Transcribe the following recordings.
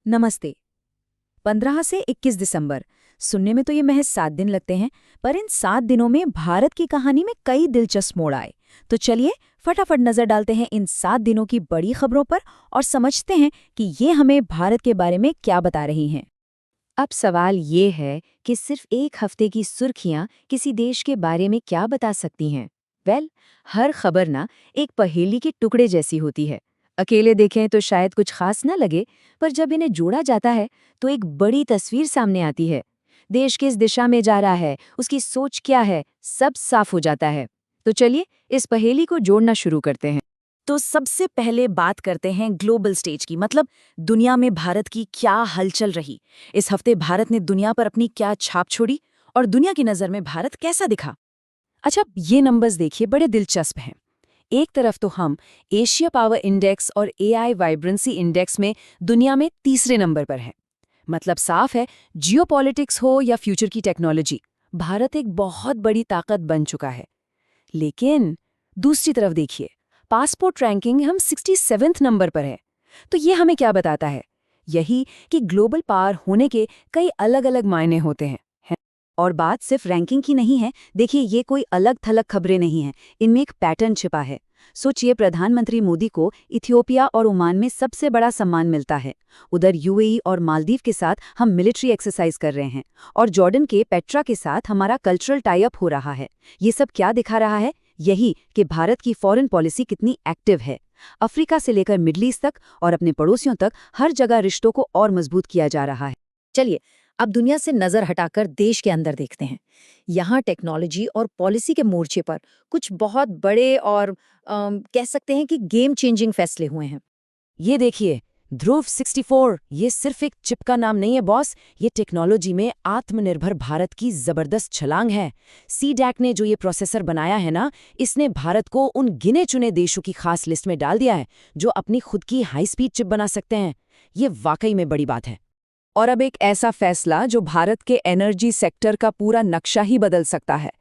नमस्ते। 15 से 21 दिसंबर सुनने में तो ये महज 7 दिन लगते हैं, पर इन 7 दिनों में भारत की कहानी में कई दिलचस्प मोड़ आए। तो चलिए फटाफट नजर डालते हैं इन 7 दिनों की बड़ी खबरों पर और समझते हैं कि ये हमें भारत के बारे में क्या बता रही हैं। अब सवाल ये है कि सिर्फ एक हफ्ते की सुर्खियां किसी देश के बारे में क्या बता सकती हैं? हर खबर ना एक पहेली के टुकड़े जैसी होती है। अकेले देखें तो शायद कुछ खास ना लगे, पर जब इन्हें जोड़ा जाता है तो एक बड़ी तस्वीर सामने आती है। देश किस दिशा में जा रहा है, उसकी सोच क्या है, सब साफ हो जाता है। तो चलिए इस पहेली को जोड़ना शुरू करते हैं। तो सबसे पहले बात करते हैं ग्लोबल स्टेज की, मतलब दुनिया में भारत की क्या हलचल रही। इस हफ्ते भारत ने दुनिया पर अपनी क्या छाप छोड़ी और दुनिया की नज़र में भारत कैसा दिखा। अच्छा, ये नंबर्स देखिए, बड़े दिलचस्प हैं। एक तरफ तो हम एशिया पावर इंडेक्स और एआई वाइब्रेंसी इंडेक्स में दुनिया में तीसरे नंबर पर हैं। मतलब साफ है, जियोपॉलिटिक्स हो या फ्यूचर की टेक्नोलॉजी, भारत एक बहुत बड़ी ताकत बन चुका है। लेकिन दूसरी तरफ देखिए, पासपोर्ट रैंकिंग हम 67वें नंबर पर है। तो ये हमें क्या बताता है? यही कि ग्लोबल पावर होने के कई अलग अलग मायने होते हैं। और बात सिर्फ रैंकिंग की नहीं है। देखिए, ये कोई अलग थलग खबरें नहीं हैं, इनमें एक पैटर्न छिपा है। सोचिए, प्रधानमंत्री मोदी को इथियोपिया और ओमान में सबसे बड़ा सम्मान मिलता है। उधर यूएई और मालदीव के साथ हम मिलिट्री एक्सरसाइज कर रहे हैं और जॉर्डन के पेट्रा के साथ हमारा कल्चरल टाई अप हो रहा है। ये सब क्या दिखा रहा है? यही कि भारत की फॉरेन पॉलिसी कितनी एक्टिव है। अफ्रीका से लेकर मिडल ईस्ट तक और अपने पड़ोसियों तक हर जगह रिश्तों को और मजबूत किया जा रहा है। चलिए अब दुनिया से नजर हटाकर देश के अंदर देखते हैं। यहाँ टेक्नोलॉजी और पॉलिसी के मोर्चे पर कुछ बहुत बड़े और कह सकते हैं कि गेम चेंजिंग फैसले हुए हैं। ये देखिए, ध्रुव 64, ये सिर्फ एक चिप का नाम नहीं है बॉस, ये टेक्नोलॉजी में आत्मनिर्भर भारत की जबरदस्त छलांग है। सीडैक ने जो ये प्रोसेसर बनाया है ना, इसने भारत को उन गिने चुने देशों की खास लिस्ट में डाल दिया है जो अपनी खुद की हाई स्पीड चिप बना सकते हैं। ये वाकई में बड़ी बात है। और अब एक ऐसा फैसला जो भारत के एनर्जी सेक्टर का पूरा नक्शा ही बदल सकता है।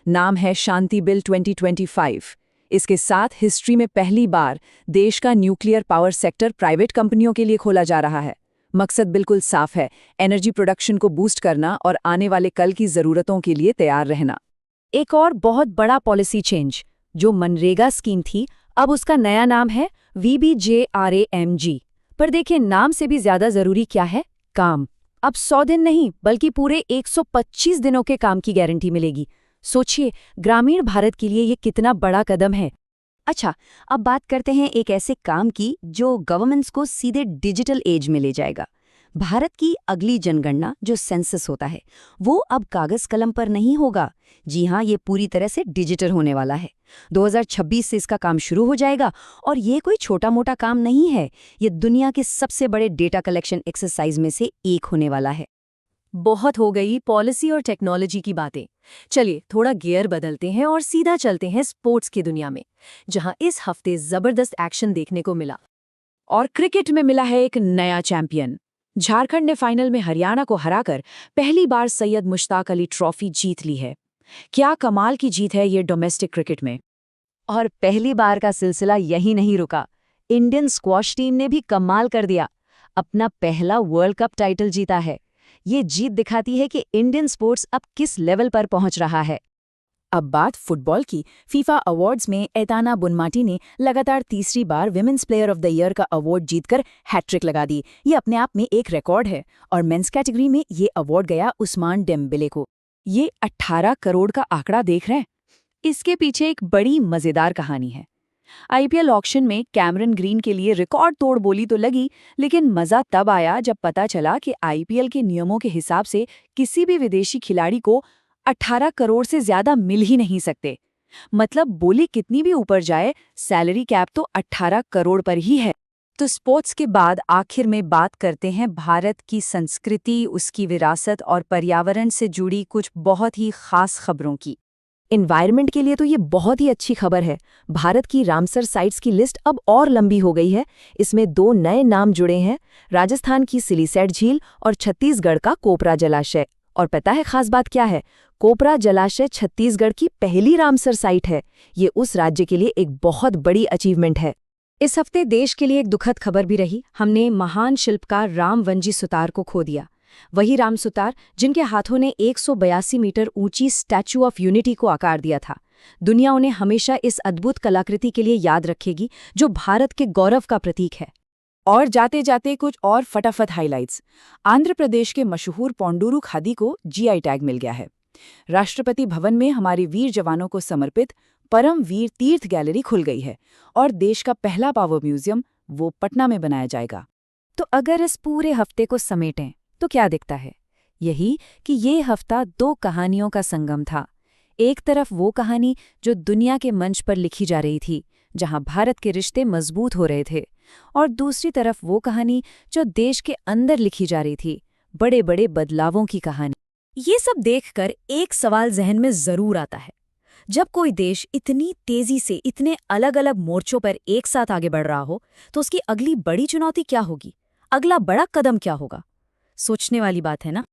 नाम है शांति बिल 2025। इसके साथ हिस्ट्री में पहली बार देश का न्यूक्लियर पावर सेक्टर प्राइवेट कंपनियों के लिए खोला जा रहा है। मकसद बिल्कुल साफ है, एनर्जी प्रोडक्शन को बूस्ट करना और आने वाले कल की ज़रूरतों के लिए तैयार रहना। एक और बहुत बड़ा पॉलिसी चेंज, जो मनरेगा स्कीम थी, अब उसका नया नाम है VBJRAMG। पर देखिए, नाम से भी ज़्यादा ज़रूरी क्या है? काम। अब 100 दिन नहीं, बल्कि पूरे 125 दिनों के काम की गारंटी मिलेगी। सोचिए, ग्रामीण भारत के लिए ये कितना बड़ा कदम है। अच्छा, अब बात करते हैं एक ऐसे काम की जो गवर्नमेंट्स को सीधे डिजिटल एज में ले जाएगा। भारत की अगली जनगणना जो सेंसस होता है, वो अब कागज कलम पर नहीं होगा। जी हाँ, ये पूरी तरह से डिजिटल होने वाला है। 2026 से इसका काम शुरू हो जाएगा और ये कोई छोटा मोटा काम नहीं है। ये दुनिया के सबसे बड़े डेटा कलेक्शन एक्सरसाइज में से एक होने वाला है। बहुत हो गई पॉलिसी और टेक्नोलॉजी की बातें। चलिए थोड़ा गियर बदलते हैं और सीधा चलते हैं स्पोर्ट्स की दुनिया में, जहां इस हफ्ते जबरदस्त एक्शन देखने को मिला। और क्रिकेट में मिला है एक नया चैंपियन। झारखंड ने फाइनल में हरियाणा को हराकर पहली बार सैयद मुश्ताक अली ट्रॉफी जीत ली है। क्या कमाल की जीत है ये डोमेस्टिक क्रिकेट में। और पहली बार का सिलसिला यही नहीं रुका। इंडियन स्क्वॉश टीम ने भी कमाल कर दिया, अपना पहला वर्ल्ड कप टाइटल जीता है। ये जीत दिखाती है कि इंडियन स्पोर्ट्स अब किस लेवल पर पहुंच रहा है। अब बात फुटबॉल की। फीफा अवार्ड्स में एताना बुनमाटी ने लगातार तीसरी बार women's player of the year का अवार्ड जीतकर हैट्रिक लगा दी। ये अपने आप में एक रिकॉर्ड है। और मेंस कैटेगरी में ये अवार्ड गया उस्मान डेम्बेले को। ये 18 करोड़ का आंकड़ा देख रहे हैं? इसके पीछे एक बड़ी मजेदार कहानी है। आईपीएल ऑक्शन में कैमरन ग्रीन के लिए रिकॉर्ड तोड़ बोली तो लगी, लेकिन मजा तब आया जब पता चला कि आईपीएल के नियमों के हिसाब से किसी भी विदेशी खिलाड़ी को 18 करोड़ से ज्यादा मिल ही नहीं सकते। मतलब बोली कितनी भी ऊपर जाए, सैलरी कैप तो 18 करोड़ पर ही है। तो स्पोर्ट्स के बाद आखिर में बात करते हैं भारत की संस्कृति, उसकी विरासत और पर्यावरण से जुड़ी कुछ बहुत ही खास खबरों की। एनवायरनमेंट के लिए तो ये बहुत ही अच्छी खबर है। भारत की रामसर साइट्स की लिस्ट अब और लंबी हो गई है। इसमें 2 नए नाम जुड़े हैं, राजस्थान की सिलीसैट झील और छत्तीसगढ़ का कोपरा जलाशय। और पता है खास बात क्या है? कोपरा जलाशय छत्तीसगढ़ की पहली रामसर साइट है। ये उस राज्य के लिए एक बहुत बड़ी अचीवमेंट है। इस हफ्ते देश के लिए एक दुखद खबर भी रही। हमने महान शिल्पकार रामवंजी सुतार को खो दिया। वही राम सुतार जिनके हाथों ने 182 मीटर ऊंची स्टैच्यू ऑफ यूनिटी को आकार दिया था। दुनिया उन्हें हमेशा इस अद्भुत कलाकृति के लिए याद रखेगी जो भारत के गौरव का प्रतीक है। और जाते जाते कुछ और फटाफट हाइलाइट्स। आंध्र प्रदेश के मशहूर पोंडूरू खादी को जीआई टैग मिल गया है। राष्ट्रपति भवन में हमारे वीर जवानों को समर्पित परम वीर तीर्थ गैलरी खुल गई है और देश का पहला पावर म्यूजियम वो पटना में बनाया जाएगा। तो अगर इस पूरे हफ्ते को समेटें तो क्या दिखता है? यही कि ये हफ्ता दो कहानियों का संगम था। एक तरफ वो कहानी जो दुनिया के मंच पर लिखी जा रही थी, जहां भारत के रिश्ते मजबूत हो रहे थे, और दूसरी तरफ वो कहानी जो देश के अंदर लिखी जा रही थी, बड़े बड़े बदलावों की कहानी। ये सब देखकर एक सवाल जहन में जरूर आता है। जब कोई देश इतनी तेजी से इतने अलग अलग मोर्चों पर एक साथ आगे बढ़ रहा हो, तो उसकी अगली बड़ी चुनौती क्या होगी? अगला बड़ा कदम क्या होगा? सोचने वाली बात है ना।